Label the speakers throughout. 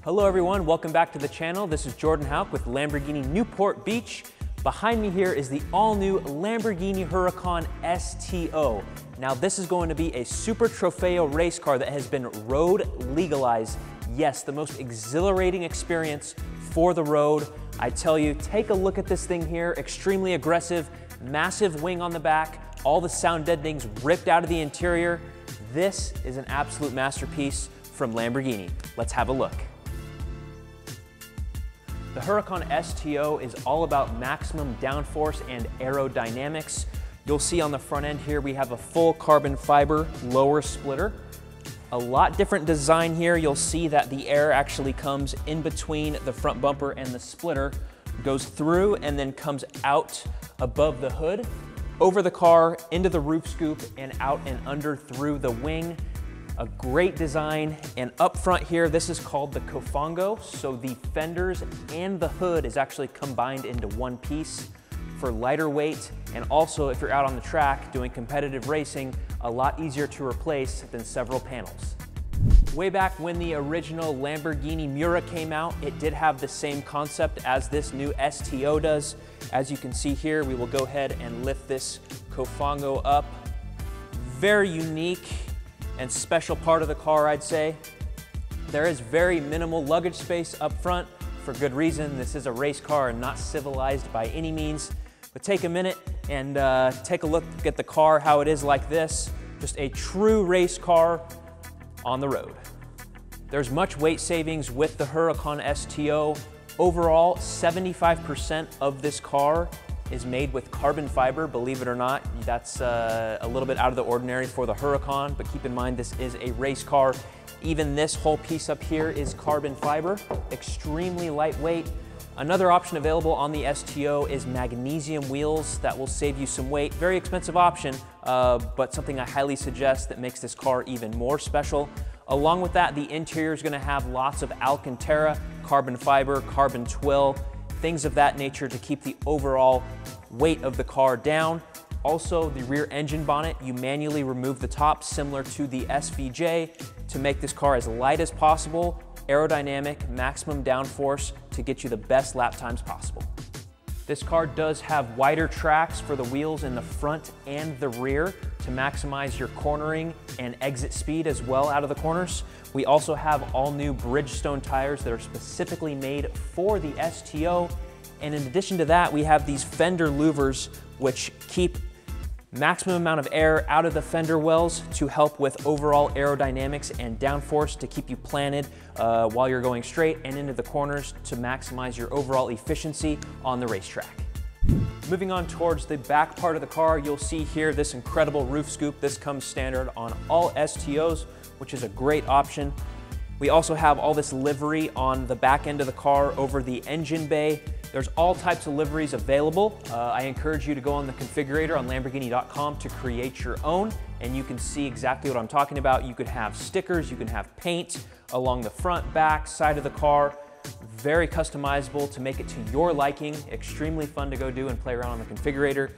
Speaker 1: Hello everyone, welcome back to the channel. This is Jordan Hauk with Lamborghini Newport Beach. Behind me here is the all-new Lamborghini Huracan STO. Now this is going to be a super trofeo race car that has been road legalized. Yes, the most exhilarating experience for the road. I tell you, take a look at this thing here. Extremely aggressive, massive wing on the back, all the sound deadening's ripped out of the interior. This is an absolute masterpiece from Lamborghini. Let's have a look. The Huracan STO is all about maximum downforce and aerodynamics. You'll see on the front end here we have a full carbon fiber lower splitter. A lot different design here. You'll see that the air actually comes in between the front bumper and the splitter, goes through and then comes out above the hood, over the car, into the roof scoop, and out and under through the wing. A great design, and up front here, this is called the Cofango, so the fenders and the hood is actually combined into one piece for lighter weight, and also if you're out on the track doing competitive racing, a lot easier to replace than several panels. Way back when the original Lamborghini Miura came out, it did have the same concept as this new STO does. As you can see here, we will go ahead and lift this Cofango up. Very unique and special part of the car, I'd say. There is very minimal luggage space up front for good reason. This is a race car and not civilized by any means. But take a minute and take a look at the car, how it is like this. Just a true race car on the road. There's much weight savings with the Huracan STO. Overall, 75% of this car is made with carbon fiber, believe it or not. That's a little bit out of the ordinary for the Huracan, but keep in mind this is a race car. Even this whole piece up here is carbon fiber, extremely lightweight. Another option available on the STO is magnesium wheels that will save you some weight. Very expensive option, but something I highly suggest that makes this car even more special. Along with that, the interior is gonna have lots of ALCANTARA, carbon fiber, carbon twill, things of that nature to keep the overall weight of the car down. Also, the rear engine bonnet, you manually remove the top similar to the SVJ to make this car as light as possible, aerodynamic, maximum downforce to get you the best lap times possible. This car does have wider tracks for the wheels in the front and the rear to maximize your cornering and exit speed as well out of the corners. We also have all new Bridgestone tires that are specifically made for the STO. And in addition to that, we have these fender louvers which keep maximum amount of air out of the fender wells to help with overall aerodynamics and downforce to keep you planted while you're going straight and into the corners to maximize your overall efficiency on the racetrack. Moving on towards the back part of the car, you'll see here this incredible roof scoop. This comes standard on all STOs, which is a great option. We also have all this livery on the back end of the car over the engine bay. There's all types of liveries available. I encourage you to go on the configurator on Lamborghini.com to create your own, and you can see exactly what I'm talking about. You could have stickers, you can have paint along the front, back, side of the car. Very customizable to make it to your liking. Extremely fun to go do and play around on the configurator.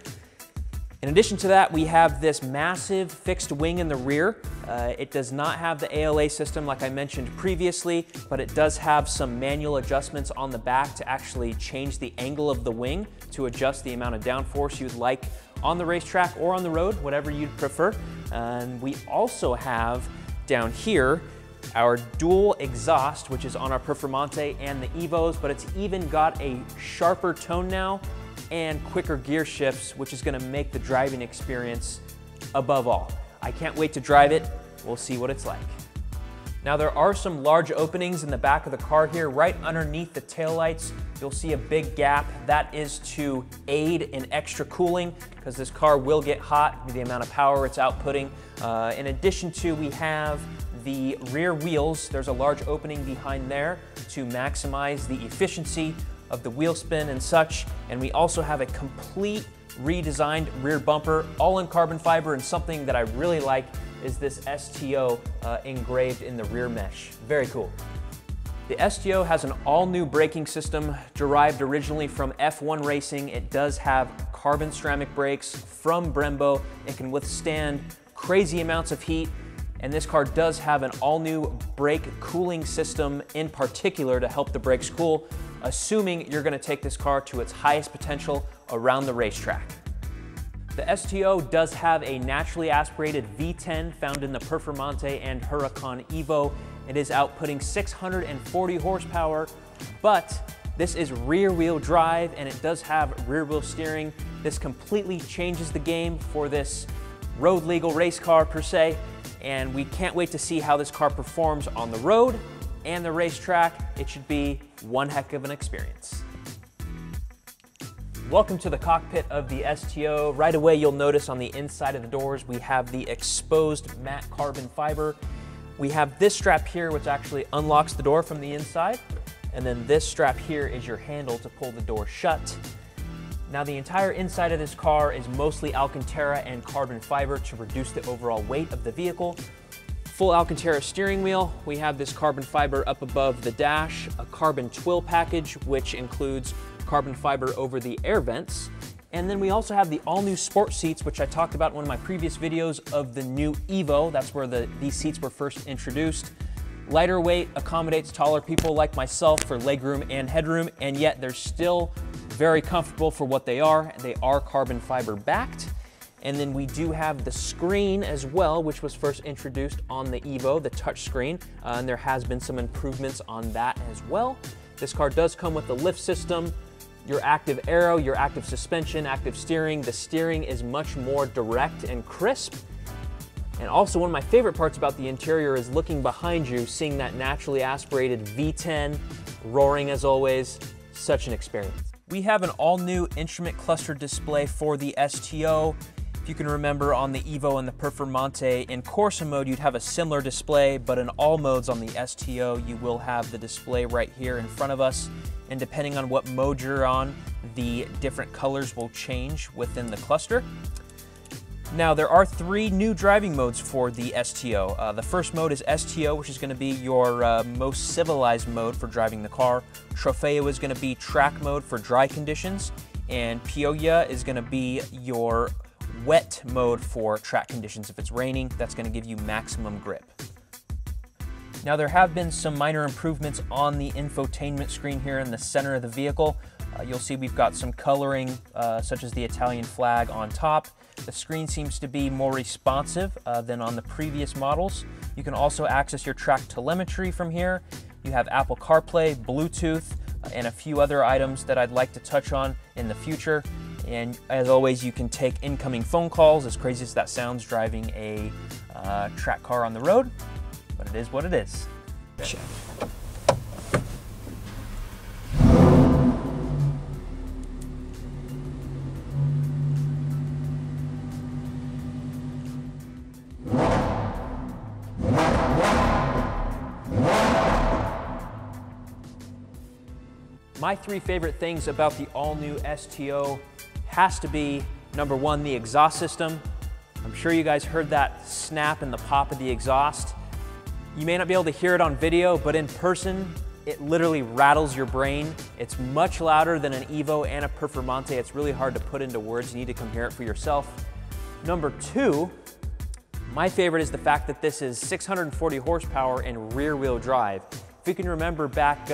Speaker 1: In addition to that, we have this massive fixed wing in the rear. It does not have the ALA system like I mentioned previously, but it does have some manual adjustments on the back to actually change the angle of the wing to adjust the amount of downforce you'd like on the racetrack or on the road, whatever you'd prefer. And we also have down here our dual exhaust, which is on our Performante and the Evos, but it's even got a sharper tone now and quicker gear shifts, which is gonna make the driving experience above all. I can't wait to drive it. We'll see what it's like. Now there are some large openings in the back of the car here. Right underneath the taillights, you'll see a big gap. That is to aid in extra cooling because this car will get hot with the amount of power it's outputting. In addition to, we have the rear wheels. There's a large opening behind there to maximize the efficiency of the wheel spin and such. And we also have a complete redesigned rear bumper, all in carbon fiber, and something that I really like is this STO engraved in the rear mesh. Very cool. The STO has an all-new braking system derived originally from F1 racing. It does have carbon ceramic brakes from Brembo. It can withstand crazy amounts of heat. And this car does have an all-new brake cooling system in particular to help the brakes cool, assuming you're gonna take this car to its highest potential around the racetrack. The STO does have a naturally aspirated V10 found in the Performante and Huracan Evo. It is outputting 640 horsepower, but this is rear-wheel drive and it does have rear-wheel steering. This completely changes the game for this road-legal race car per se, and we can't wait to see how this car performs on the road and the racetrack. It should be one heck of an experience. Welcome to the cockpit of the STO. Right away, you'll notice on the inside of the doors, we have the exposed matte carbon fiber. We have this strap here, which actually unlocks the door from the inside. And then this strap here is your handle to pull the door shut. Now the entire inside of this car is mostly Alcantara and carbon fiber to reduce the overall weight of the vehicle. Full Alcantara steering wheel. We have this carbon fiber up above the dash, a carbon twill package, which includes carbon fiber over the air vents. And then we also have the all-new sport seats, which I talked about in one of my previous videos of the new Evo. That's where these seats were first introduced. Lighter weight, accommodates taller people like myself for legroom and headroom, and yet they're still very comfortable for what they are. They are carbon fiber backed. And then we do have the screen as well, which was first introduced on the Evo, the touch screen, and there has been some improvements on that as well. This car does come with the lift system, your active aero, your active suspension, active steering. The steering is much more direct and crisp. And also one of my favorite parts about the interior is looking behind you, seeing that naturally aspirated V10, roaring as always, such an experience. We have an all-new instrument cluster display for the STO. If you can remember on the Evo and the Performante, in Corsa mode you'd have a similar display, but in all modes on the STO you will have the display right here in front of us. And depending on what mode you're on, the different colors will change within the cluster. Now there are 3 new driving modes for the STO. The first mode is STO, which is going to be your most civilized mode for driving the car. Trofeo is going to be track mode for dry conditions, and Pioja is going to be your wet mode for track conditions. If it's raining, that's going to give you maximum grip. Now there have been some minor improvements on the infotainment screen here in the center of the vehicle. You'll see we've got some coloring such as the Italian flag on top. The screen seems to be more responsive than on the previous models. You can also access your track telemetry from here. You have Apple CarPlay, Bluetooth, and a few other items that I'd like to touch on in the future. And as always, you can take incoming phone calls, as crazy as that sounds driving a track car on the road, but it is what it is. Check. My 3 favorite things about the all-new STO has to be, number 1, the exhaust system. I'm sure you guys heard that snap and the pop of the exhaust. You may not be able to hear it on video, but in person, it literally rattles your brain. It's much louder than an Evo and a Performante. It's really hard to put into words. You need to come hear it for yourself. Number 2, my favorite is the fact that this is 640 horsepower and rear-wheel drive. If you can remember back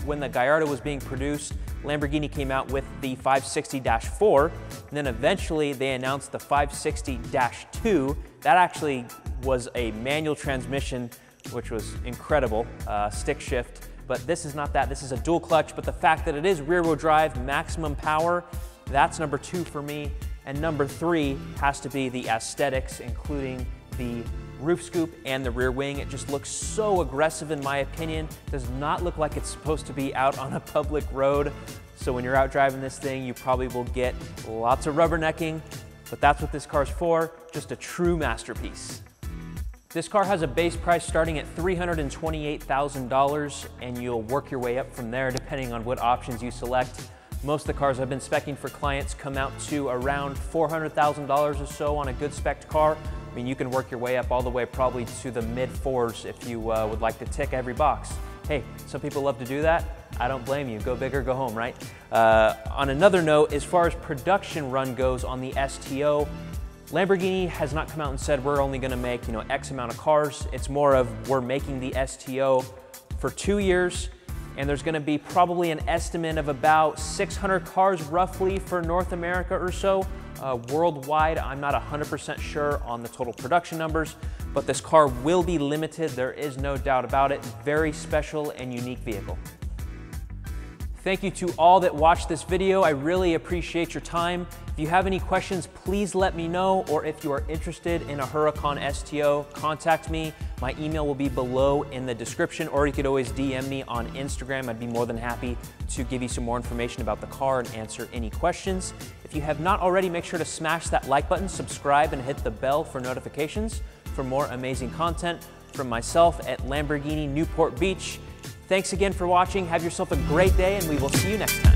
Speaker 1: when the Gallardo was being produced, Lamborghini came out with the 560-4, and then eventually they announced the 560-2. That actually was a manual transmission, which was incredible, stick shift. But this is not that, this is a dual clutch, but the fact that it is rear-wheel drive, maximum power, that's number 2 for me. And number 3 has to be the aesthetics, including the roof scoop and the rear wing. It just looks so aggressive in my opinion. Does not look like it's supposed to be out on a public road. So when you're out driving this thing, you probably will get lots of rubbernecking, but that's what this car's for, just a true masterpiece. This car has a base price starting at $328,000, and you'll work your way up from there depending on what options you select. Most of the cars I've been speccing for clients come out to around $400,000 or so on a good spec'd car. I mean, you can work your way up all the way probably to the mid-4s if you would like to tick every box. Hey, some people love to do that. I don't blame you. Go big or go home, right? On another note, as far as production run goes on the STO, Lamborghini has not come out and said we're only gonna make, X amount of cars. It's more of we're making the STO for 2 years, and there's gonna be probably an estimate of about 600 cars roughly for North America or so. Worldwide, I'm not 100% sure on the total production numbers, but this car will be limited. There is no doubt about it. Very special and unique vehicle. Thank you to all that watched this video. I really appreciate your time. If you have any questions, please let me know, or if you are interested in a Huracan STO, contact me. My email will be below in the description, or you could always DM me on Instagram. I'd be more than happy to give you some more information about the car and answer any questions. If you have not already, make sure to smash that like button, subscribe, and hit the bell for notifications for more amazing content from myself at Lamborghini Newport Beach. Thanks again for watching. Have yourself a great day, and we will see you next time.